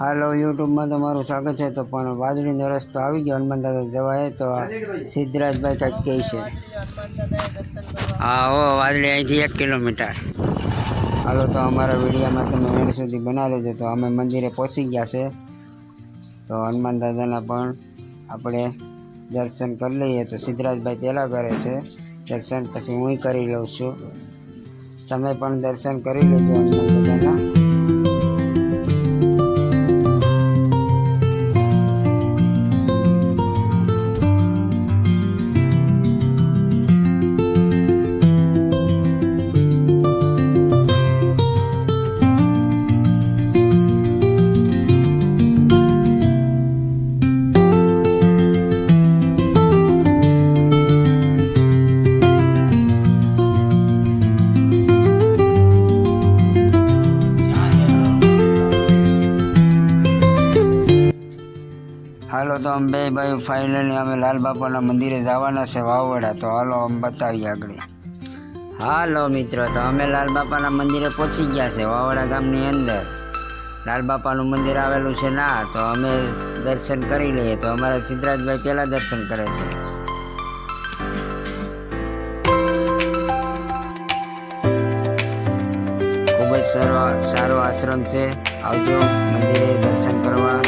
હાલો યુટ્યુબમાં તમારું સ્વાગત છે। તો પણ વાદળીનો રસ્તો આવી ગયો હનુમાન દાદા જવાય તો સિદ્ધરાજભાઈ કંઈક કહે છે। હા હો વાદળી અહીંથી 1 કિલોમીટર। હાલો તો અમારા વિડીયોમાં તમે એન્ડ સુધી બનાવી લેજો। તો અમે મંદિરે પહોંચી ગયા છે। તો હનુમાન દાદાના પણ આપણે દર્શન કરી લઈએ। તો સિદ્ધરાજભાઈ પહેલાં કરે છે દર્શન, પછી હું કરી લઉં છું। તમે પણ દર્શન કરી લેજો હનુમાન દાદાના। હાલો તો અમે બે ભાઈ ફાઇનલી અમે લાલ બાપાના મંદિરે જવાના છે વાવડા। તો હાલો અમે બતાવીએ આગળ। હાલો મિત્રો, તો અમે લાલ બાપાના મંદિરે પહોંચી ગયા છે વાવડા ગામની અંદર। લાલ બાપાનું મંદિર આવેલું છે ના, તો અમે દર્શન કરી લઈએ। તો અમારા સિદ્ધરાજભાઈ પહેલાં દર્શન કરે છે। ખૂબ જ સારો આશ્રમ છે, આવજો મંદિરે દર્શન કરવા।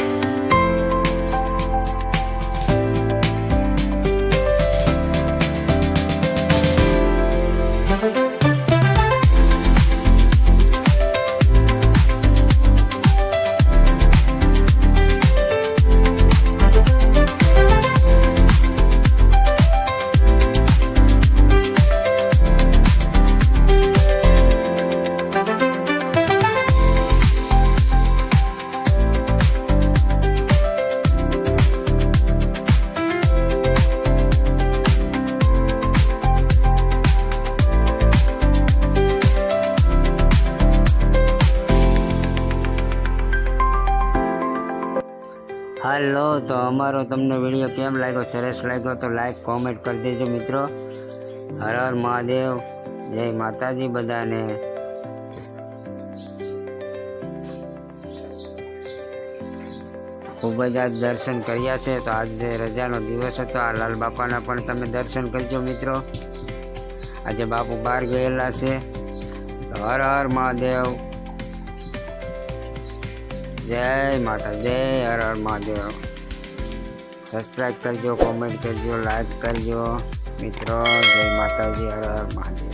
હાલો તો અમારો તમને વિડીયો કેમ લાગ્યો? સરસ લાગ્યો તો લાઈક કોમેન્ટ કરી દેજો મિત્રો। હર હર મહાદેવ, જય માતાજી બધાને। ખૂબ જ આજ દર્શન કર્યા છે। તો આજે રજાનો દિવસ હતો, આ લાલ બાપાના પણ તમે દર્શન કરજો મિત્રો। આજે બાપુ બહાર ગયેલા છે। તો હર હર મહાદેવ, જય માતા, જય હર હર મહાદેવ। સબસ્ક્રાઈબ કરજો, કોમેન્ટ કરજો, લાઈક કરજો મિત્રો। જય માતાજી, હર હર મહાદેવ।